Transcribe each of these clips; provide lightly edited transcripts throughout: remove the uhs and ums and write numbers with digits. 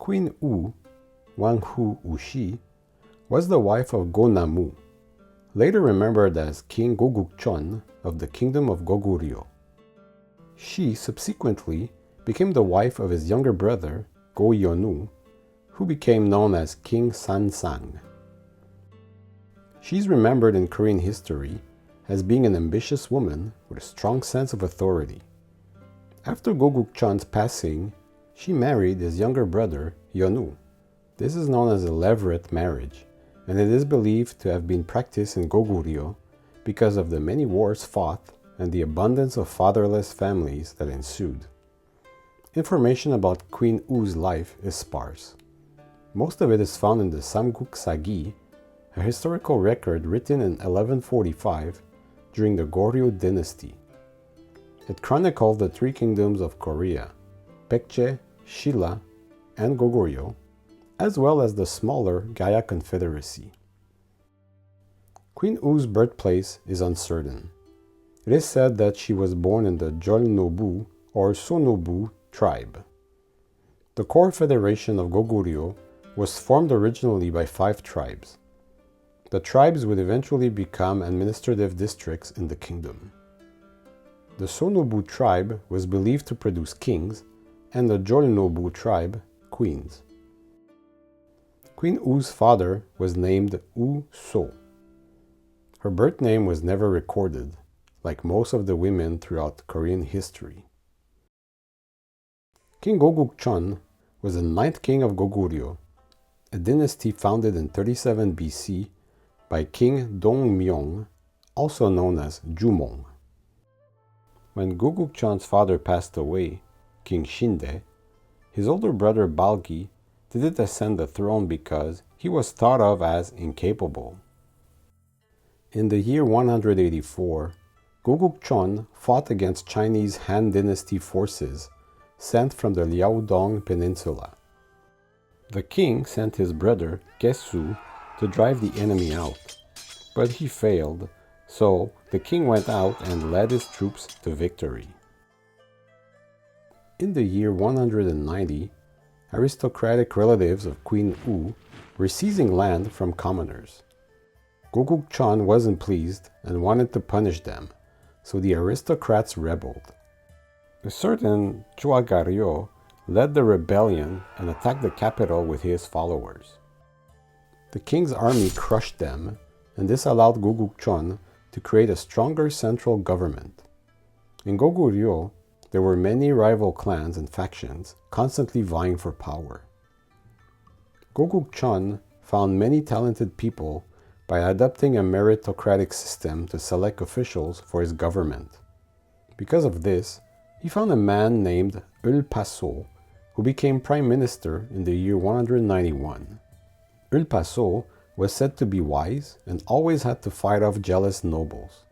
Queen Woo, Wanghu Ushi, was the wife of Go Nammu, later remembered as King Gogukcheon of the Kingdom of Goguryeo. She subsequently became the wife of his younger brother, Yeonu, who became known as King Sansang. She is remembered in Korean history as being an ambitious woman with a strong sense of authority. After Gogukcheon's passing, she married his younger brother, Yeonu. This is known as a levirate marriage, and it is believed to have been practiced in Goguryeo because of the many wars fought and the abundance of fatherless families that ensued. Information about Queen Woo's life is sparse. Most of it is found in the Samguk Sagi, a historical record written in 1145 during the Goryeo dynasty. It chronicled the three kingdoms of Korea, Baekje, Shilla, and Goguryeo, as well as the smaller Gaya Confederacy. Queen Woo's birthplace is uncertain. It is said that she was born in the Jolnobu or Sonobu tribe. The core federation of Goguryeo was formed originally by 5 tribes. The tribes would eventually become administrative districts in the kingdom. The Sonobu tribe was believed to produce kings, and the Jolnobu tribe queens. Queen Woo's father was named Woo So. Her birth name was never recorded, like most of the women throughout Korean history. King Gogukcheon was the 9th king of Goguryeo, a dynasty founded in 37 BC by King Dongmyong, also known as Jumong. When Gogukcheon's father passed away, King Shinde, his older brother Balgi didn't ascend the throne because he was thought of as incapable. In the year 184, Gogukcheon fought against Chinese Han Dynasty forces sent from the Liaodong Peninsula. The king sent his brother Gesu to drive the enemy out, but he failed, so the king went out and led his troops to victory. In the year 190, aristocratic relatives of Queen Woo were seizing land from commoners. Gogukcheon wasn't pleased and wanted to punish them, so the aristocrats rebelled. A certain Goryeo led the rebellion and attacked the capital with his followers. The king's army crushed them, and this allowed Gogukcheon to create a stronger central government. In Goguryeo, there were many rival clans and factions constantly vying for power. Gogukcheon found many talented people by adopting a meritocratic system to select officials for his government. Because of this, he found a man named Eulpaso, who became prime minister in the year 191. Eulpaso was said to be wise and always had to fight off jealous nobles.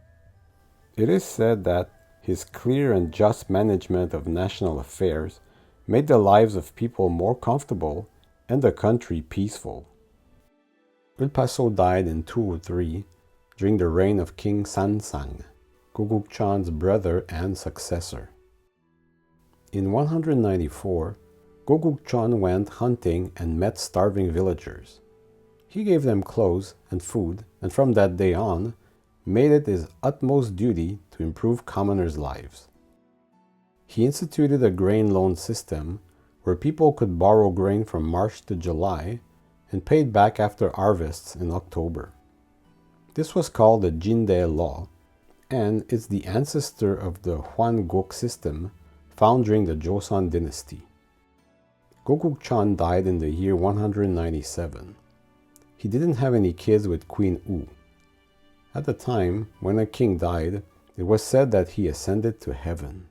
It is said that his clear and just management of national affairs made the lives of people more comfortable and the country peaceful. Eulpaso died in 203 during the reign of King Sansang, Gogukcheon's brother and successor. In 194, Gogukcheon went hunting and met starving villagers. He gave them clothes and food, and from that day on, made it his utmost duty to improve commoners' lives. He instituted a grain loan system where people could borrow grain from March to July and paid back after harvests in October. This was called the Jinde Law, and it's the ancestor of the Hwangok system found during the Joseon dynasty. Gogukcheon died in the year 197. He didn't have any kids with Queen Woo. At the time, when a king died, it was said that he ascended to heaven.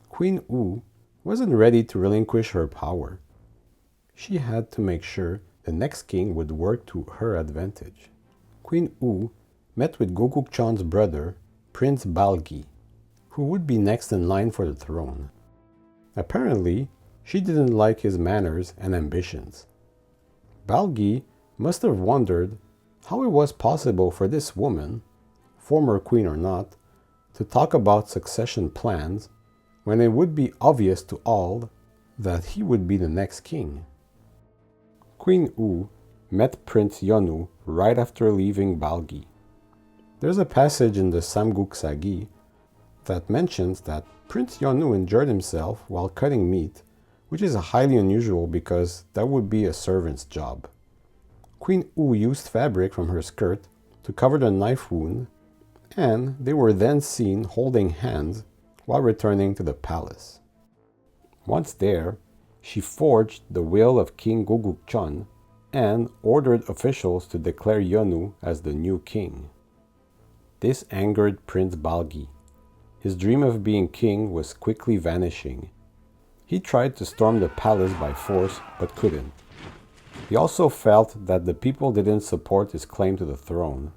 Queen Woo wasn't ready to relinquish her power. She had to make sure the next king would work to her advantage. Queen Woo met with Gogukcheon's brother, Prince Balgi, who would be next in line for the throne. Apparently, she didn't like his manners and ambitions. Balgi must have wondered how it was possible for this woman, former queen or not, to talk about succession plans when it would be obvious to all that he would be the next king. Queen Woo met Prince Yeonu right after leaving Balgi. There's a passage in the Samguk Sagi that mentions that Prince Yeonu enjoyed himself while cutting meat, which is highly unusual because that would be a servant's job. Queen Woo used fabric from her skirt to cover the knife wound, and they were then seen holding hands while returning to the palace. Once there, she forged the will of King Gogukcheon and ordered officials to declare Yeonu as the new king. This angered Prince Balgi. His dream of being king was quickly vanishing. He tried to storm the palace by force, but couldn't. He also felt that the people didn't support his claim to the throne.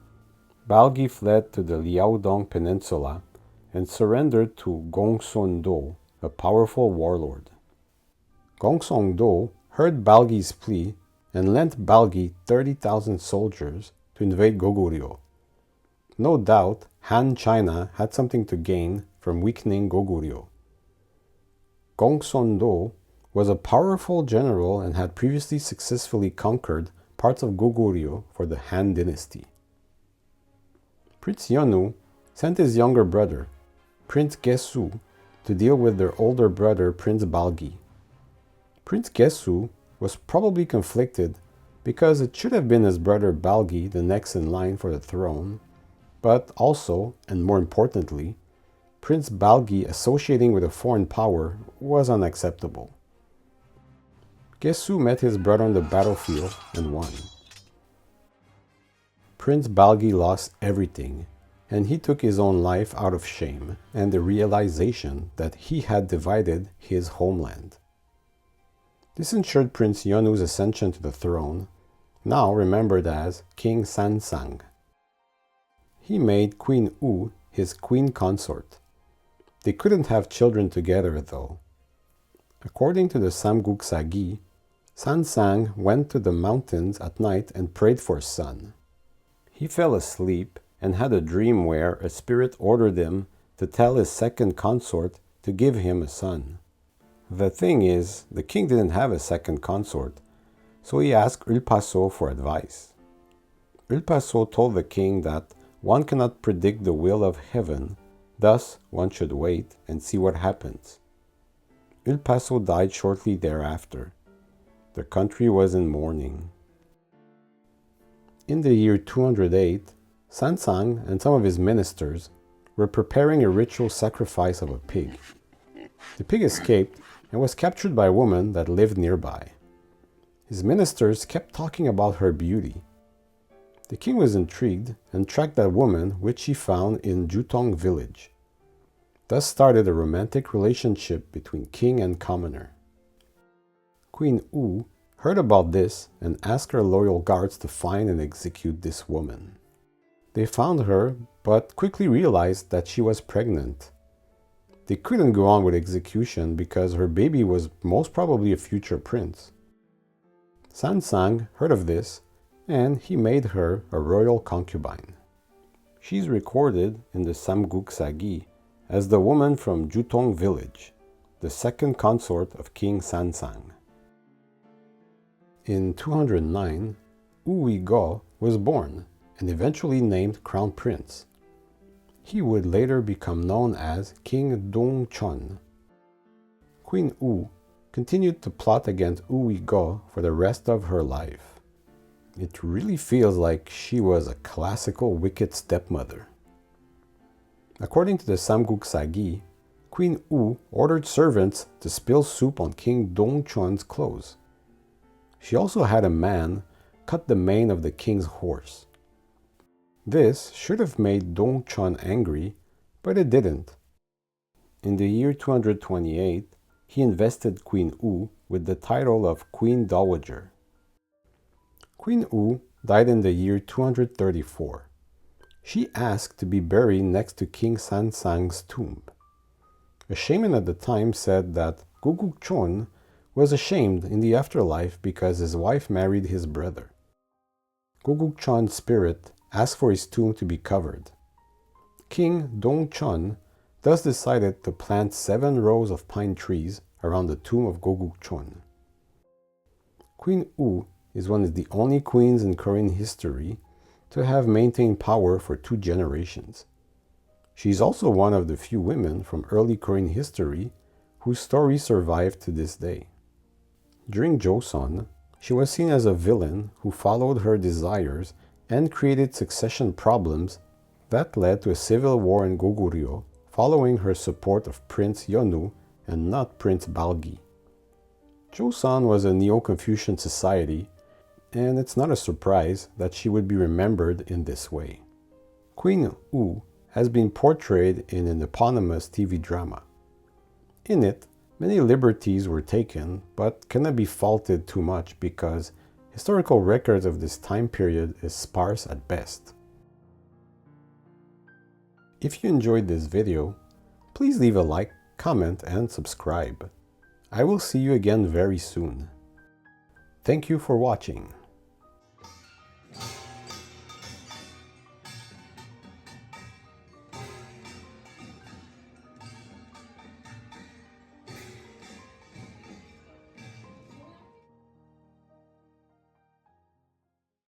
Balgi fled to the Liaodong Peninsula and surrendered to Gongsun-do, a powerful warlord. Gongsun-do heard Balgi's plea and lent Balgi 30,000 soldiers to invade Goguryeo. No doubt, Han China had something to gain from weakening Goguryeo. Gongsun-do was a powerful general and had previously successfully conquered parts of Goguryeo for the Han dynasty. Prince Yeonu sent his younger brother, Prince Gesu, to deal with their older brother, Prince Balgi. Prince Gesu was probably conflicted because it should have been his brother Balgi the next in line for the throne, but also, and more importantly, Prince Balgi associating with a foreign power was unacceptable. Gesu met his brother on the battlefield and won. Prince Balgi lost everything, and he took his own life out of shame and the realization that he had divided his homeland. This ensured Prince Yeonu's ascension to the throne, now remembered as King Sansang. He made Queen Woo his queen consort. They couldn't have children together, though. According to the Samguk Sagi, Sansang went to the mountains at night and prayed for a son. He fell asleep and had a dream where a spirit ordered him to tell his second consort to give him a son. The thing is, the king didn't have a second consort, so he asked Eulpaso for advice. Eulpaso told the king that one cannot predict the will of heaven, thus one should wait and see what happens. Eulpaso died shortly thereafter. The country was in mourning. In the year 208, Sansang and some of his ministers were preparing a ritual sacrifice of a pig. The pig escaped and was captured by a woman that lived nearby. His ministers kept talking about her beauty. The king was intrigued and tracked that woman, which he found in Jutong village. Thus started a romantic relationship between king and commoner. Queen Woo heard about this and asked her loyal guards to find and execute this woman. They found her, but quickly realized that she was pregnant. They couldn't go on with execution because her baby was most probably a future prince. Sansang heard of this, and he made her a royal concubine. She's recorded in the Samguk Sagi as the woman from Jutong village, the second consort of King Sansang. In 209, Go was born and eventually named crown prince. He would later become known as King Dongcheon. Queen Woo continued to plot against Go for the rest of her life. It really feels like she was a classical wicked stepmother. According to the Samguk Sagi, Queen Woo ordered servants to spill soup on King Dongcheon's clothes. She also had a man cut the mane of the king's horse. This should have made Dongcheon angry, but it didn't. In the year 228, he invested Queen Woo with the title of Queen Dowager. Queen Woo died in the year 234. She asked to be buried next to King Sansang's tomb. A shaman at the time said that Gogukcheon was ashamed in the afterlife because his wife married his brother. Gogukcheon's spirit asked for his tomb to be covered. King Dongcheon thus decided to plant 7 rows of pine trees around the tomb of Gogukcheon. Queen Woo is one of the only queens in Korean history to have maintained power for 2 generations. She is also one of the few women from early Korean history whose story survived to this day. During Joseon, she was seen as a villain who followed her desires and created succession problems that led to a civil war in Goguryeo following her support of Prince Yeonu and not Prince Balgi. Joseon was a Neo-Confucian society, and it's not a surprise that she would be remembered in this way. Queen Woo has been portrayed in an eponymous TV drama. In it, many liberties were taken, but cannot be faulted too much because historical records of this time period is sparse at best. If you enjoyed this video, please leave a like, comment, and subscribe. I will see you again very soon. Thank you for watching.